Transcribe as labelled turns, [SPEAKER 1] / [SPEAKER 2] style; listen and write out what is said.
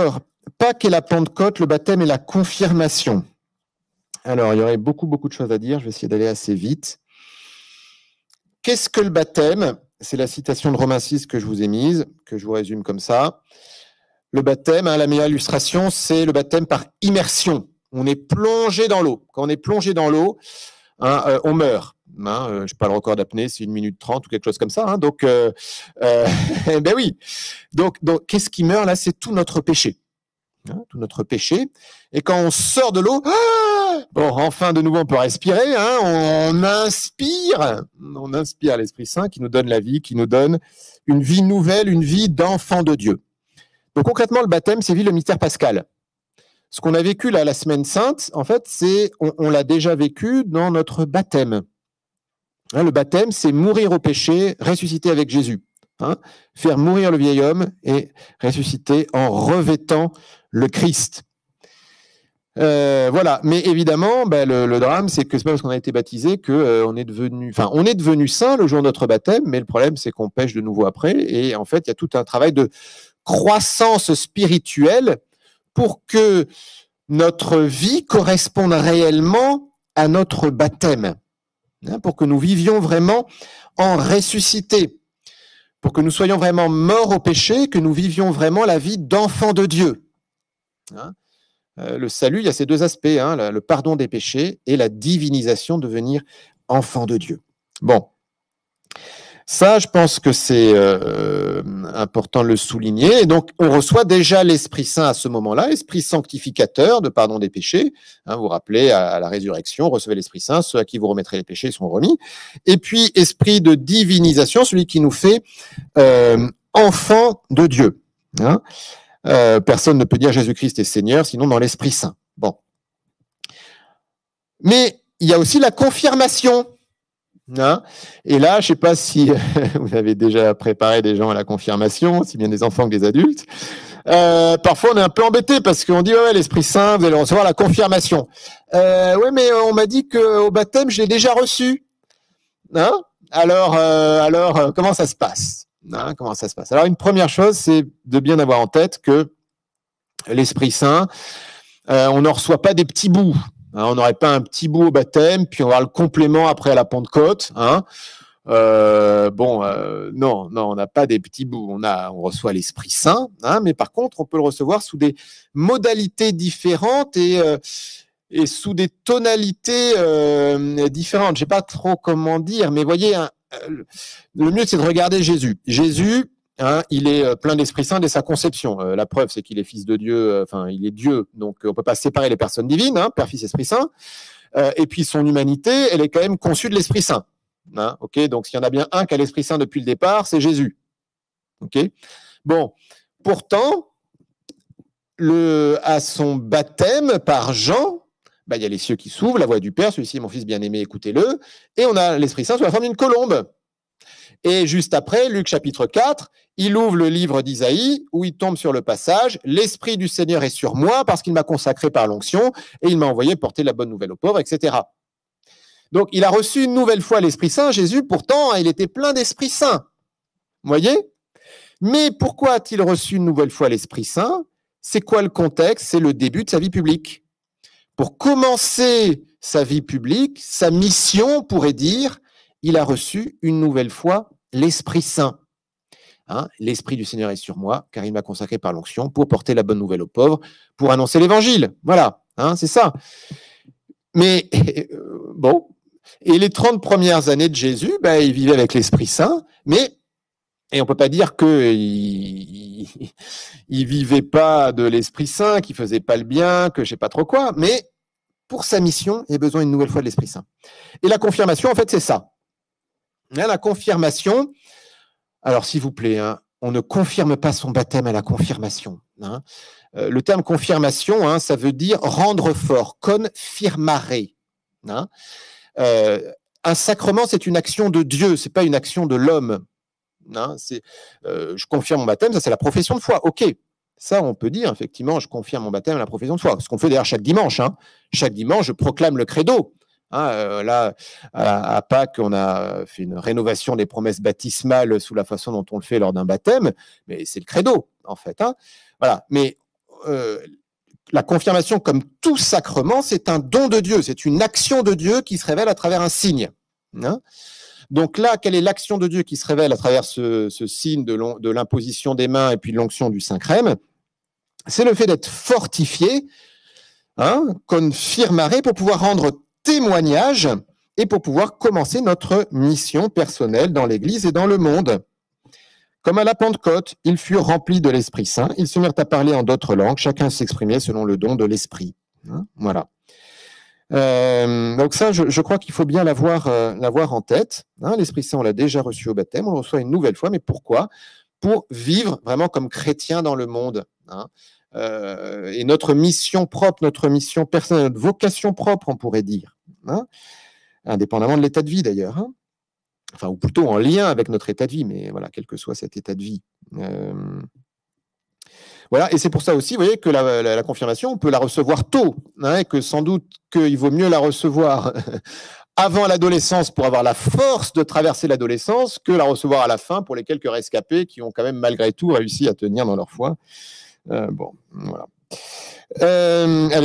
[SPEAKER 1] Alors, Pâques et la Pentecôte, le baptême et la confirmation. Alors, il y aurait beaucoup de choses à dire. Je vais essayer d'aller assez vite. Qu'est-ce que le baptême? C'est la citation de Romains 6 que je vous ai mise, que je vous résume comme ça. Le baptême, la meilleure illustration, c'est le baptême par immersion. On est plongé dans l'eau. Quand on est plongé dans l'eau, on meurt. Je ne sais pas le record d'apnée, c'est 1 minute 30 ou quelque chose comme ça. Donc, ben oui. Donc, qu'est-ce qui meurt là? C'est tout notre péché. Tout notre péché. Et quand on sort de l'eau, bon, enfin, de nouveau, on peut respirer. On inspire l'Esprit Saint qui nous donne la vie, qui nous donne une vie nouvelle, une vie d'enfant de Dieu. Donc, concrètement, le baptême, c'est le mystère pascal. Ce qu'on a vécu là, la Semaine Sainte, en fait, on l'a déjà vécu dans notre baptême. Le baptême, c'est mourir au péché, ressusciter avec Jésus. Faire mourir le vieil homme et ressusciter en revêtant le Christ. Voilà. Mais évidemment, le drame, c'est que c'est pas parce qu'on a été baptisé qu'on est devenu saint le jour de notre baptême, mais le problème, c'est qu'on pêche de nouveau après. Et en fait, il y a tout un travail de croissance spirituelle pour que notre vie corresponde réellement à notre baptême, pour que nous vivions vraiment en ressuscité, pour que nous soyons vraiment morts au péché, que nous vivions vraiment la vie d'enfant de Dieu. Le salut, il y a ces deux aspects, le pardon des péchés et la divinisation, devenir enfant de Dieu. Bon, ça, je pense que c'est important de le souligner. Et donc, on reçoit déjà l'Esprit Saint à ce moment-là, esprit sanctificateur de pardon des péchés. Vous vous rappelez, à la résurrection, recevez l'Esprit Saint, ceux à qui vous remettrez les péchés sont remis. Et puis, esprit de divinisation, celui qui nous fait enfants de Dieu. Personne ne peut dire Jésus-Christ est Seigneur, sinon dans l'Esprit Saint. Bon. Mais il y a aussi la confirmation. Et là, je ne sais pas si vous avez déjà préparé des gens à la confirmation, aussi bien des enfants que des adultes. Parfois, on est un peu embêté parce qu'on dit ouais, l'Esprit Saint, vous allez recevoir la confirmation. Oui, mais on m'a dit qu'au baptême, je l'ai déjà reçu. Alors, comment ça se passe? Comment ça se passe? Alors, une première chose, c'est de bien avoir en tête que l'Esprit Saint, on ne reçoit pas des petits bouts. On n'aurait pas un petit bout au baptême, puis on va le complément après à la Pentecôte. Non, on n'a pas des petits bouts. On reçoit l'Esprit Saint, mais par contre, on peut le recevoir sous des modalités différentes et sous des tonalités différentes. Je ne sais pas trop comment dire, mais voyez, le mieux, c'est de regarder Jésus. Jésus, il est plein d'Esprit Saint dès sa conception. La preuve, c'est qu'il est fils de Dieu, il est Dieu, donc on ne peut pas séparer les personnes divines, Père, Fils, Esprit Saint. Et puis son humanité, elle est quand même conçue de l'Esprit Saint. Donc s'il y en a bien un qui a l'Esprit Saint depuis le départ, c'est Jésus. Bon, pourtant, à son baptême par Jean, il y a les cieux qui s'ouvrent, la voix du Père, celui-ci est mon fils bien-aimé, écoutez-le, et on a l'Esprit Saint sous la forme d'une colombe. Et juste après, Luc chapitre 4, il ouvre le livre d'Isaïe où il tombe sur le passage « L'Esprit du Seigneur est sur moi parce qu'il m'a consacré par l'onction et il m'a envoyé porter la bonne nouvelle aux pauvres, etc. » Donc, il a reçu une nouvelle fois l'Esprit Saint. Jésus, pourtant, il était plein d'Esprit Saint. Vous voyez? Mais pourquoi a-t-il reçu une nouvelle fois l'Esprit Saint? C'est quoi le contexte? C'est le début de sa vie publique. Pour commencer sa vie publique, sa mission, on pourrait dire, il a reçu une nouvelle fois l'Esprit Saint. L'Esprit du Seigneur est sur moi, car il m'a consacré par l'onction pour porter la bonne nouvelle aux pauvres, pour annoncer l'Évangile. Voilà, c'est ça. Mais bon, et les 30 premières années de Jésus, il vivait avec l'Esprit Saint, et on ne peut pas dire qu'il ne vivait pas de l'Esprit Saint, qu'il ne faisait pas le bien, que je ne sais pas trop quoi, mais pour sa mission, il a besoin une nouvelle fois de l'Esprit Saint. Et la confirmation, en fait, c'est ça. La confirmation, alors s'il vous plaît, on ne confirme pas son baptême à la confirmation. Le terme confirmation, ça veut dire rendre fort, confirmare. Un sacrement, c'est une action de Dieu, c'est pas une action de l'homme. Je confirme mon baptême, ça c'est la profession de foi. Ok, ça on peut dire effectivement, je confirme mon baptême à la profession de foi. Ce qu'on fait d'ailleurs chaque dimanche. Chaque dimanche, je proclame le credo. Là, à Pâques, on a fait une rénovation des promesses baptismales sous la façon dont on le fait lors d'un baptême, mais c'est le credo, en fait. Voilà. Mais la confirmation, comme tout sacrement, c'est un don de Dieu, c'est une action de Dieu qui se révèle à travers un signe. Hein. Donc là, quelle est l'action de Dieu qui se révèle à travers ce signe de l'imposition des mains et puis de l'onction du Saint-Crème? C'est le fait d'être fortifié, hein, confirmare, pour pouvoir rendre témoignage et pour pouvoir commencer notre mission personnelle dans l'Église et dans le monde. Comme à la Pentecôte, ils furent remplis de l'Esprit Saint, ils se mirent à parler en d'autres langues, chacun s'exprimait selon le don de l'Esprit. Hein, voilà. Donc ça, je crois qu'il faut bien l'avoir en tête. Hein, l'Esprit Saint, on l'a déjà reçu au baptême, on le reçoit une nouvelle fois, mais pourquoi? Pour vivre vraiment comme chrétien dans le monde. Hein. Et notre mission propre, notre mission personnelle, notre vocation propre, on pourrait dire. Hein, indépendamment de l'état de vie d'ailleurs. Hein. Enfin, ou plutôt en lien avec notre état de vie, mais voilà, quel que soit cet état de vie. Voilà, et c'est pour ça aussi, vous voyez, que la confirmation, on peut la recevoir tôt, hein, et que sans doute qu'il vaut mieux la recevoir avant l'adolescence pour avoir la force de traverser l'adolescence que la recevoir à la fin pour les quelques rescapés qui ont quand même malgré tout réussi à tenir dans leur foi. Bon, voilà. Allez.